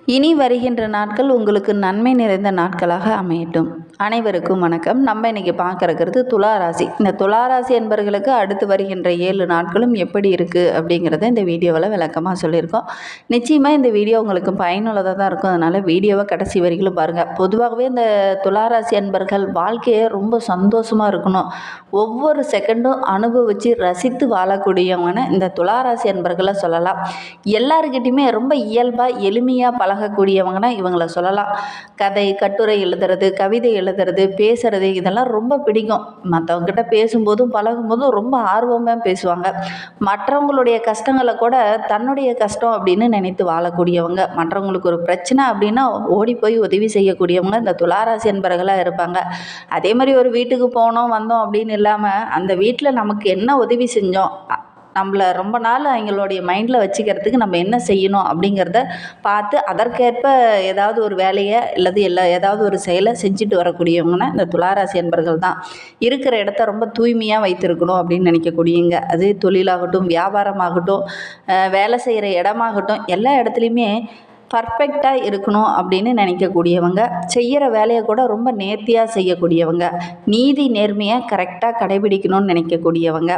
இனி வருகின்ற நாட்கள் உங்களுக்கு நன்மை நிறைந்த நாட்களாக அமையட்டும். அனைவருக்கும் வணக்கம். நம்ம இன்னைக்கு பார்க்கறது துளாராசி. இந்த துளாராசி என்பவர்களுக்கு அடுத்து வருகின்ற 7 நாட்களும் எப்படி இருக்குது அப்படிங்கிறத இந்த வீடியோவில் விளக்கமாக சொல்லியிருக்கோம். நிச்சயமாக இந்த வீடியோ உங்களுக்கு பயனுள்ளதாக தான் இருக்கும். அதனால் வீடியோவை கடைசி வரைக்கும் பாருங்கள். பொதுவாகவே இந்த துளாராசி என்பர்கள் வாழ்க்கையை ரொம்ப சந்தோஷமாக இருக்கணும், ஒவ்வொரு செகண்டும் அனுபவித்து ரசித்து வாழக்கூடியவங்கன்னு இந்த துளாராசி என்பர்களை சொல்லலாம். எல்லாருக்கிட்டையுமே ரொம்ப இயல்பாக எளிமையாக பழகக்கூடியவங்கன்னா இவங்கள சொல்லலாம். கதை கட்டுரை எழுதுறது, கவிதை எழுதுறது, பேசுறது இதெல்லாம் ரொம்ப பிடிக்கும். மற்றவங்ககிட்ட பேசும்போதும் பழகும்போதும் ரொம்ப ஆர்வமாக பேசுவாங்க. மற்றவங்களுடைய கஷ்டங்களை கூட தன்னுடைய கஷ்டம் அப்படின்னு நினைத்து வாழக்கூடியவங்க. மற்றவங்களுக்கு ஒரு பிரச்சனை அப்படின்னா ஓடி போய் உதவி செய்யக்கூடியவங்க இந்த துளாராசி என்பவர்களாக இருப்பாங்க. அதே மாதிரி ஒரு வீட்டுக்கு போனோம் வந்தோம் அப்படின்னு இல்லாமல் அந்த வீட்டில் நமக்கு என்ன உதவி செஞ்சோம், நம்மளை ரொம்ப நாள் அவங்களுடைய மைண்டில் வச்சுக்கிறதுக்கு நம்ம என்ன செய்யணும் அப்படிங்கிறத பார்த்து அதற்கேற்ப ஏதாவது ஒரு வேலையை அல்லது ஏதாவது ஒரு செயலை செஞ்சுட்டு வரக்கூடியவங்கன்னா இந்த துளாராசி என்பர்கள் தான். இருக்கிற இடத்த ரொம்ப தூய்மையாக வைத்திருக்கணும் அப்படின்னு நினைக்கக்கூடியங்க. அது தொழிலாகட்டும், வியாபாரமாகட்டும், வேலை செய்கிற இடமாகட்டும், எல்லா இடத்துலையுமே பர்ஃபெக்டாக இருக்கணும் அப்படின்னு நினைக்கக்கூடியவங்க. செய்கிற வேலையை கூட ரொம்ப நேர்த்தியாக செய்யக்கூடியவங்க. நீதி நேர்மையாக கரெக்டாக கடைபிடிக்கணும்னு நினைக்கக்கூடியவங்க.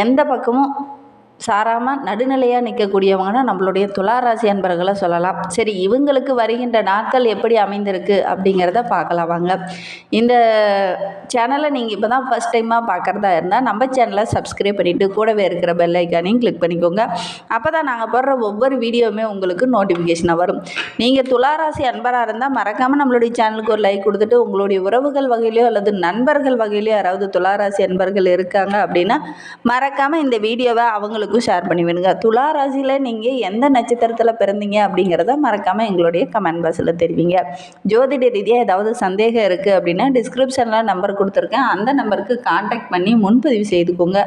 எந்த பக்கமும் சாராமல் நடுநிலையாக நிற்கக்கூடியவங்கன்னா நம்மளுடைய துளாராசி அன்பர்களை சொல்லலாம். சரி, இவங்களுக்கு வருகின்ற நாட்கள் எப்படி அமைந்திருக்கு அப்படிங்கிறத பார்க்கலாம் வாங்க. இந்த சேனலை நீங்கள் இப்போ தான் ஃபஸ்ட் டைமாக பார்க்குறதா இருந்தால் நம்ம சேனலை சப்ஸ்கிரைப் பண்ணிவிட்டு கூடவே இருக்கிற பெல் ஐக்கானையும் கிளிக் பண்ணிக்கோங்க. அப்போ தான் நாங்கள் போடுற ஒவ்வொரு வீடியோவுமே உங்களுக்கு நோட்டிஃபிகேஷனாக வரும். நீங்கள் துளாராசி அன்பராக இருந்தால் மறக்காமல் நம்மளுடைய சேனலுக்கு ஒரு லைக் கொடுத்துட்டு உங்களுடைய உறவுகள் வகையிலையோ அல்லது நண்பர்கள் வகையிலையோ யாராவது துளாராசி அன்பர்கள் இருக்காங்க அப்படின்னா மறக்காமல் இந்த வீடியோவை அவங்களுக்கு ஷேர் பண்ணி விடுங்க. துலா ராசியில் நீங்கள் எந்த நட்சத்திரத்தில் பிறந்தீங்க அப்படிங்கிறத மறக்காமல் எங்களுடைய கமெண்ட் பாக்ஸில் தெரிவிங்க. ஜோதிட ரீதியாக ஏதாவது சந்தேகம் இருக்குது அப்படின்னா டிஸ்கிரிப்ஷனில் நம்பர் கொடுத்துருக்கேன், அந்த நம்பருக்கு கான்டாக்ட் பண்ணி முன்பதிவு செய்துக்கோங்க.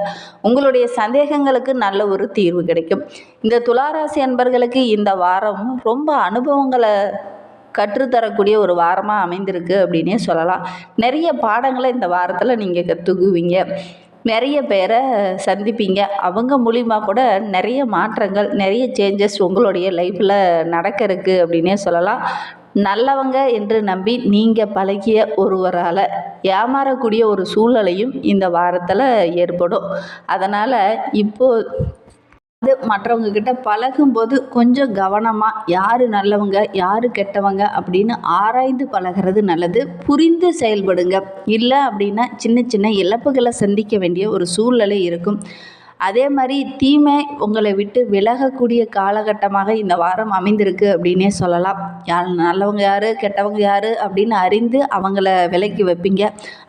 உங்களுடைய சந்தேகங்களுக்கு நல்ல ஒரு தீர்வு கிடைக்கும். இந்த துளாராசி அன்பர்களுக்கு இந்த வாரம் ரொம்ப அனுபவங்களை கற்றுத்தரக்கூடிய ஒரு வாரமாக அமைந்திருக்கு அப்படின்னே சொல்லலாம். நிறைய பாடங்களை இந்த வாரத்தில் நீங்கள் கற்றுக்குவீங்க. நிறைய பேரை சந்திப்பீங்க. அவங்க மூலிமா கூட நிறைய மாற்றங்கள், நிறைய சேஞ்சஸ் உங்களுடைய லைஃப்பில் நடக்க இருக்குது அப்படின்னே சொல்லலாம். நல்லவங்க என்று நம்பி நீங்கள் பழகிய ஒருவரால் ஏமாறக்கூடிய ஒரு சூழ்நிலையும் இந்த வாரத்தில் ஏற்படும். அதனால் இப்போது மற்றவங்க கிட்ட பழகும்போது கொஞ்சம் கவனமாக யார் நல்லவங்க யார் கெட்டவங்க அப்படின்னு ஆராய்ந்து பழகிறது நல்லது. புரிந்து செயல்படுங்க. இல்லை அப்படின்னா சின்ன சின்ன இழப்புகளை சந்திக்க வேண்டிய ஒரு சூழ்நிலை இருக்கும். அதே மாதிரி தீமை உங்களை விட்டு விலகக்கூடிய காலகட்டமாக இந்த வாரம் அமைந்திருக்கு அப்படின்னே சொல்லலாம். நல்லவங்க யார் கெட்டவங்க யார் அப்படின்னு அறிந்து அவங்கள விலக்கி வைப்பீங்க.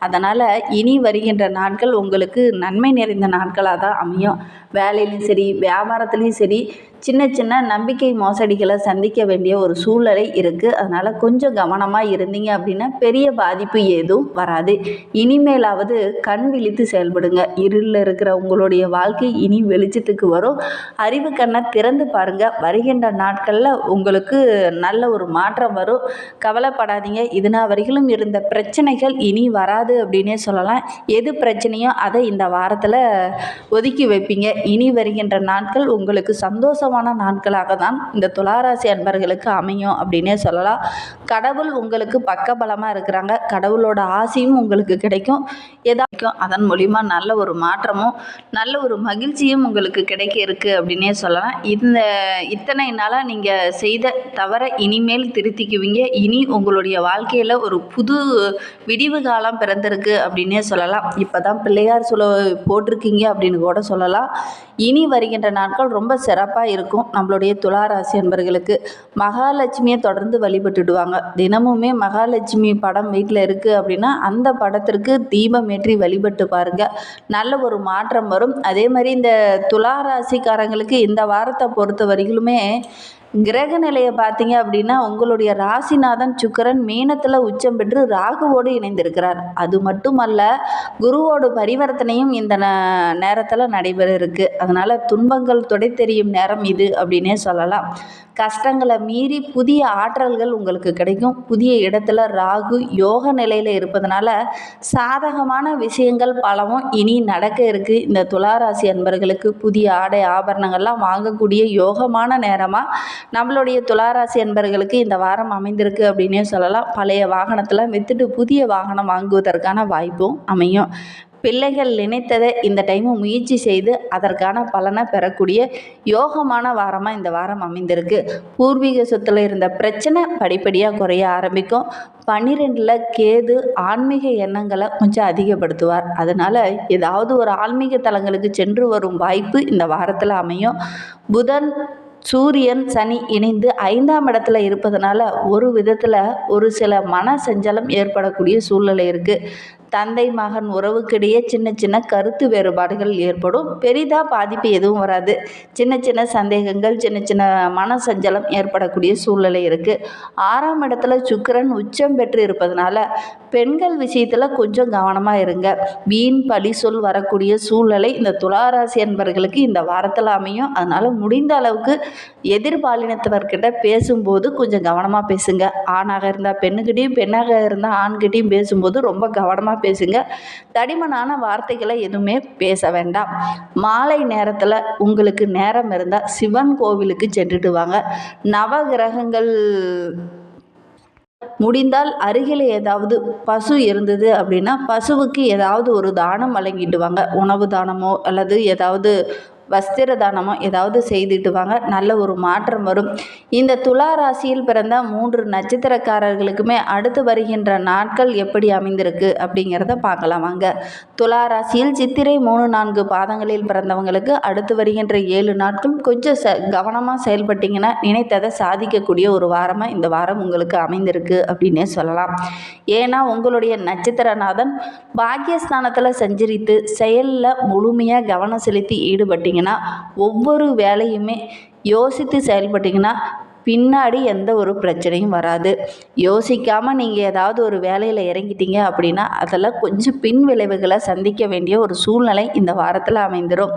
அதனால் இனி வருகின்ற நாட்கள் உங்களுக்கு நன்மை நிறைந்த நாட்களாக தான் அமையும். வேலையிலையும் சரி, வியாபாரத்துலேயும் சரி, சின்ன சின்ன நம்பிக்கை மோசடிகளை சந்திக்க வேண்டிய ஒரு சூழ்நிலை இருக்குது. அதனால் கொஞ்சம் கவனமாக இருந்தீங்க அப்படின்னா பெரிய பாதிப்பு எதுவும் வராது. இனிமேலாவது கண் விழித்து செயல்படுங்க. இருளில் இருக்கிற உங்களுடைய வாழ்க்கை இனி வெளிச்சத்துக்கு வரும். அறிவு கண்ணை திறந்து பாருங்கள். வருகின்ற நாட்களில் உங்களுக்கு நல்ல ஒரு மாற்றம் வரும். கவலைப்படாதீங்க. இதுனா வரையிலும் இருந்த பிரச்சனைகள் இனி வராது அப்படின்னே சொல்லலாம். எது பிரச்சனையோ அதை இந்த வாரத்தில் ஒதுக்கி வைப்பீங்க. இனி வருகின்ற நாட்கள் உங்களுக்கு சந்தோஷமான நாட்களாக தான் இந்த துளாராசி அன்பர்களுக்கு அமையும் அப்படின்னே சொல்லலாம். கடவுள் உங்களுக்கு பக்கபலமாக இருக்கிறாங்க. கடவுளோட ஆசையும் உங்களுக்கு கிடைக்கும். அதன் மூலிமா நல்ல ஒரு மாற்றமும் நல்ல ஒரு மகிழ்ச்சியும் உங்களுக்கு கிடைக்க இருக்குது அப்படின்னே சொல்லலாம். இத்தனை நாளாக நீங்கள் செய்த தவறை இனிமேல் திருத்திக்குவீங்க. இனி உங்களுடைய வாழ்க்கையில் ஒரு புது விடிவு காலம் பிறந்திருக்கு அப்படின்னே சொல்லலாம். இப்போ தான் பிள்ளையார் சொல்ல போட்டிருக்கீங்க அப்படின்னு கூட சொல்லலாம். இனி வருகின்ற நாட்கள் ரொம்ப சிறப்பாக இருக்கும். நம்மளுடைய துளாராசி என்பர்களுக்கு மகாலட்சுமியை தொடர்ந்து வழிபட்டுடுவாங்க. தினமுமே மகாலட்சுமி படம் வீட்டில் இருக்குது அப்படின்னா அந்த படத்திற்கு தீபம் ஏற்றி வழிபட்டு பாருங்கள். நல்ல ஒரு மாற்றம் வரும். அதே மாதிரி இந்த துளாராசிக்காரங்களுக்கு இந்த வாரத்தை பொறுத்த வரையிலுமே கிரக நிலையை பார்த்தீங்க அப்படின்னா உங்களுடைய ராசிநாதன் சுக்கிரன் மீனத்தில் உச்சம் பெற்று ராகுவோடு இணைந்திருக்கிறார். அது மட்டுமல்ல, குருவோட பரிவர்த்தனையும் இந்த நேரத்தில் நடைபெற இருக்குது. அதனால் துன்பங்கள் தொடை தெரியும் நேரம் இது அப்படின்னே சொல்லலாம். கஷ்டங்களை மீறி புதிய ஆற்றல்கள் உங்களுக்கு கிடைக்கும். புதிய இடத்துல ராகு யோக நிலையில் இருப்பதனால சாதகமான விஷயங்கள் பலவும் இனி நடக்க இருக்குது. இந்த துளாராசி அன்பர்களுக்கு புதிய ஆடை ஆபரணங்கள்லாம் வாங்கக்கூடிய யோகமான நேரமாக நம்மளுடைய துளாராசி என்பர்களுக்கு இந்த வாரம் அமைந்திருக்கு அப்படின்னே சொல்லலாம். பழைய வாகனத்தில் விற்றுட்டு புதிய வாகனம் வாங்குவதற்கான வாய்ப்பும் அமையும். பிள்ளைகள் நினைத்ததை இந்த டைமு முயற்சி செய்து அதற்கான பலனை பெறக்கூடிய யோகமான வாரமாக இந்த வாரம் அமைந்திருக்கு. பூர்வீக சொத்தில் இருந்த பிரச்சனை படிப்படியாக குறைய ஆரம்பிக்கும். 12ல் கேது ஆன்மீக எண்ணங்களை கொஞ்சம் அதிகப்படுத்துவார். அதனால் ஏதாவது ஒரு ஆன்மீக தலங்களுக்கு சென்று வரும் வாய்ப்பு இந்த வாரத்தில் அமையும். புதன் சூரியன் சனி இணைந்து 5ஆம் இடத்துல இருப்பதனால ஒரு விதத்தில் ஒரு சில மன சஞ்சலம் ஏற்படக்கூடிய சூழ்நிலை இருக்குது. தந்தை மகன் உறவுக்கிடையே சின்ன சின்ன கருத்து வேறுபாடுகள் ஏற்படும். பெரிதாக பாதிப்பு எதுவும் வராது. சின்ன சின்ன சந்தேகங்கள், சின்ன சின்ன மன சஞ்சலம் ஏற்படக்கூடிய சூழ்நிலை இருக்குது. 6ஆம் இடத்துல சுக்கிரன் உச்சம் பெற்று இருப்பதனால பெண்கள் விஷயத்தில் கொஞ்சம் கவனமாக இருங்க. வீண் பழி சொல் வரக்கூடிய சூழ்நிலை இந்த துளாராசி என்பர்களுக்கு இந்த வாரத்தில் அமையும். அதனால் முடிந்த அளவுக்கு எதிர்பாலினத்தவர்கிட்ட பேசும்போது கொஞ்சம் கவனமாக பேசுங்க. ஆணாக இருந்தால் பெண்ணுக்கிட்டையும், பெண்ணாக இருந்தால் ஆண்கிட்டையும் பேசும்போது ரொம்ப கவனமாக பேசுங்க. தடிமனான வார்த்தைகளை எதுவுமே பேச வேண்டாம். மாலை நேரத்தில் உங்களுக்கு நேரம் இருந்தால் சிவன் கோவிலுக்கு சென்றுட்டு வாங்க. நவகிரகங்கள் முடிந்தால் அருகில் ஏதாவது பசு இருந்தது அப்படின்னா பசுவுக்கு ஏதாவது ஒரு தானம் வழங்கிட்டு வாங்க. உணவு தானமோ அல்லது ஏதாவது வஸ்திர தானமோ ஏதாவது செய்துட்டு வாங்க. நல்ல ஒரு மாற்றம் வரும். இந்த துலா ராசியில் பிறந்த 3 நட்சத்திரக்காரர்களுக்குமே அடுத்து வருகின்ற நாட்கள் எப்படி அமைந்திருக்கு அப்படிங்கிறத பார்க்கலாம் வாங்க. துலா ராசியில் சித்திரை 3-4 பாதங்களில் பிறந்தவங்களுக்கு அடுத்து வருகின்ற 7 நாட்கள் கொஞ்சம் கவனமாக செயல்பட்டிங்கன்னா நினைத்ததை சாதிக்கக்கூடிய ஒரு வாரமாக இந்த வாரம் உங்களுக்கு அமைந்திருக்கு அப்படின்னே சொல்லலாம். ஏன்னா உங்களுடைய நட்சத்திரநாதன் பாக்கியஸ்தானத்தில் சஞ்சரித்து செயலில் முழுமையாக கவனம் செலுத்தி ஈடுபட்டீங்க, ஒவ்வொரு வேலையுமே யோசித்து செயல்பட்டீங்கன்னா பின்னாடி எந்த ஒரு பிரச்சனையும் வராது. யோசிக்காமல் நீங்கள் ஏதாவது ஒரு வேலையில் இறங்கிட்டீங்க அப்படின்னா அதில் கொஞ்சம் பின் விளைவுகளை சந்திக்க வேண்டிய ஒரு சூழ்நிலை இந்த வாரத்தில் அமைந்துடும்.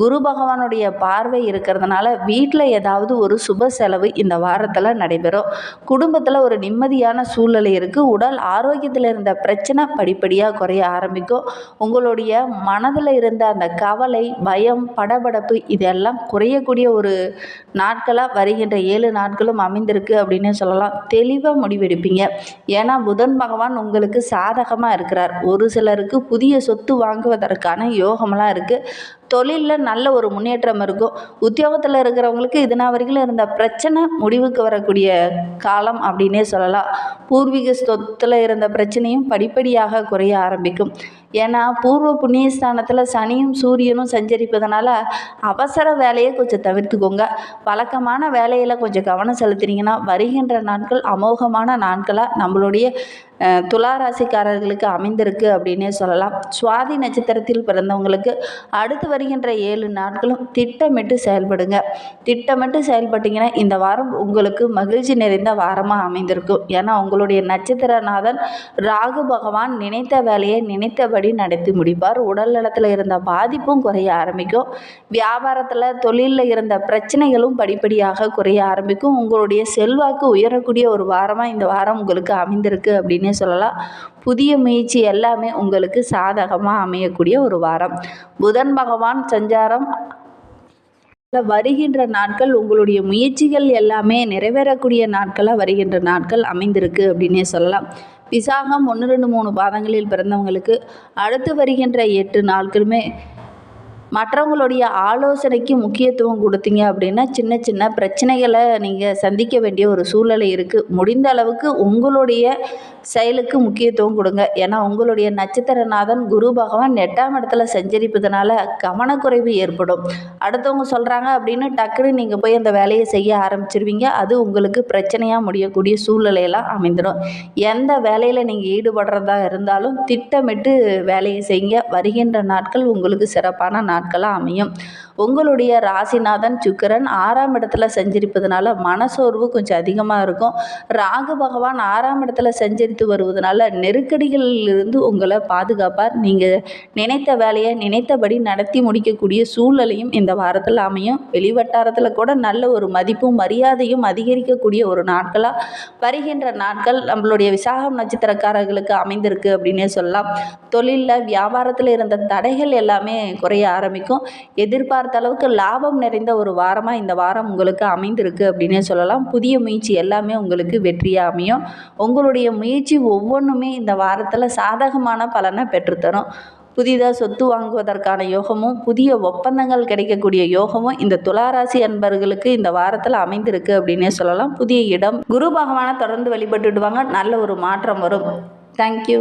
குரு பகவானுடைய பார்வை இருக்கிறதுனால வீட்டில் ஏதாவது ஒரு சுப செலவு இந்த வாரத்தில் நடைபெறும். குடும்பத்தில் ஒரு நிம்மதியான சூழ்நிலை இருக்குது. உடல் ஆரோக்கியத்தில் இருந்த பிரச்சனை படிப்படியாக குறைய ஆரம்பிக்கும். உங்களுடைய மனதில் இருந்த அந்த கவலை, பயம், படபடப்பு இதெல்லாம் குறையக்கூடிய ஒரு நாட்களாக வருகின்ற 7 நாட்களும் அமைந்திருக்கு அப்படின்னு சொல்லலாம். தெளிவாக முடிவெடுப்பீங்க. ஏன்னா புதன் பகவான் உங்களுக்கு சாதகமாக இருக்கிறார். ஒரு சிலருக்கு புதிய சொத்து வாங்குவதற்கான யோகமெல்லாம் இருக்குது. தொழிலில் நல்ல ஒரு முன்னேற்றம் இருக்கும். உத்தியோகத்தில் இருக்கிறவங்களுக்கு இதுனா வரைக்கும் இருந்த பிரச்சனை முடிவுக்கு வரக்கூடிய காலம் அப்படின்னே சொல்லலாம். பூர்வீக சொத்தில் இருந்த பிரச்சனையும் படிப்படியாக குறைய ஆரம்பிக்கும். ஏன்னா பூர்வ புண்ணியஸ்தானத்தில் சனியும் சூரியனும் சஞ்சரிப்பதனால அவசர வேலையை கொஞ்சம் தவிர்த்துக்கோங்க. வழக்கமான வேலையில் கொஞ்சம் கவனம் செலுத்தினீங்கன்னா வருகின்ற நாட்கள் அமோகமான நாட்களாக நம்மளுடைய துளாராசிக்காரர்களுக்கு அமைந்திருக்கு அப்படின்னே சொல்லலாம். சுவாதி நட்சத்திரத்தில் பிறந்தவங்களுக்கு அடுத்து வருகின்ற 7 நாட்களும் திட்டமிட்டு செயல்படுங்க. திட்டமிட்டு செயல்பட்டீங்கன்னா இந்த வாரம் உங்களுக்கு மகிழ்ச்சி நிறைந்த வாரமாக அமைந்திருக்கும். ஏன்னா உங்களுடைய நட்சத்திரநாதன் ராகு பகவான் நினைத்த வேலையை நினைத்தபடி நடத்தி முடிப்பார். உடல் நலத்தில் இருந்த பாதிப்பும் குறைய ஆரம்பிக்கும். வியாபாரத்தில் தொழிலில் இருந்த பிரச்சனைகளும் படிப்படியாக குறைய ஆரம்பிக்கும். உங்களுடைய செல்வாக்கு உயரக்கூடிய ஒரு வாரமாக இந்த வாரம் உங்களுக்கு அமைந்திருக்கு அப்படின்னு சொல்லலாம். புதிய முயற்சி எல்லாமே உங்களுக்கு சாதகமாக அமையக்கூடிய ஒரு வாரம். புதன் பகவான் சஞ்சாரம் வருகின்ற நாட்கள் உங்களுடைய முயற்சிகள் எல்லாமே நிறைவேறக்கூடிய நாட்களாக வருகின்ற நாட்கள் அமைந்திருக்கு அப்படின்னே சொல்லலாம். விசாகம் 1, 2, 3 பாதங்களில் பிறந்தவங்களுக்கு அடுத்து வருகின்ற 8 நாட்களுமே மற்றவங்களுடைய ஆலோசனைக்கு முக்கியத்துவம் கொடுத்தீங்க அப்படின்னா சின்ன சின்ன பிரச்சனைகளை நீங்கள் சந்திக்க வேண்டிய ஒரு சூழ்நிலை இருக்குது. முடிந்த அளவுக்கு உங்களுடைய செயலுக்கு முக்கியத்துவம் கொடுங்க. ஏன்னா உங்களுடைய நட்சத்திரநாதன் குரு பகவான் 8ஆம் இடத்துல சஞ்சரிப்பதனால கவனக்குறைவு ஏற்படும். அடுத்தவங்க சொல்கிறாங்க அப்படின்னு டக்குன்னு நீங்கள் போய் அந்த வேலையை செய்ய ஆரம்பிச்சிருவீங்க. அது உங்களுக்கு பிரச்சனையாக முடியக்கூடிய சூழ்நிலையெல்லாம் அமைந்துடும். எந்த வேலையில் நீங்கள் ஈடுபடுறதா இருந்தாலும் திட்டமிட்டு வேலையை செய்யுங்க. வருகின்ற நாட்கள் உங்களுக்கு சிறப்பான நாட்களாக அமையும். உங்களுடைய ராசிநாதன் சுக்கிரன் 6ஆம் இடத்துல சஞ்சரிப்பதனால மனசோர்வு கொஞ்சம் அதிகமாக இருக்கும். ராகு பகவான் 6ஆம் இடத்துல சஞ்சரித்து வருவதனால நெருக்கடிகளிலிருந்து உங்களை பாதுகாப்பார். நீங்கள் நினைத்த வேலையை நினைத்தபடி நடத்தி முடிக்கக்கூடிய சூழ்நிலையும் இந்த வாரத்தில் அமையும். வெளிவட்டாரத்தில் கூட நல்ல ஒரு மதிப்பும் மரியாதையும் அதிகரிக்கக்கூடிய ஒரு நாட்களாக வருகின்ற நாட்கள் நம்மளுடைய விசாகம் நட்சத்திரக்காரர்களுக்கு அமைந்திருக்கு அப்படின்னே சொல்லலாம். தொழிலில் வியாபாரத்தில் இருந்த தடைகள் எல்லாமே குறைய ஆரம்பிக்கும். ஆரம்பிக்கும். எதிர்பார்த்த அளவுக்கு லாபம் நிறைந்த ஒரு வாரமாக இந்த வாரம் உங்களுக்கு அமைந்திருக்கு அப்படின்னே சொல்லலாம். புதிய முயற்சி எல்லாமே உங்களுக்கு வெற்றியாக அமையும். உங்களுடைய முயற்சி ஒவ்வொன்றுமே இந்த வாரத்தில் சாதகமான பலனை பெற்றுத்தரும். புதிதாக சொத்து வாங்குவதற்கான யோகமும் புதிய ஒப்பந்தங்கள் கிடைக்கக்கூடிய யோகமும் இந்த துளாராசி அன்பர்களுக்கு இந்த வாரத்தில் அமைந்திருக்கு அப்படின்னே சொல்லலாம். புதிய இடம், குரு பகவானை தொடர்ந்து வழிபட்டுடுவாங்க, நல்ல ஒரு மாற்றம் வரும். தேங்க்யூ.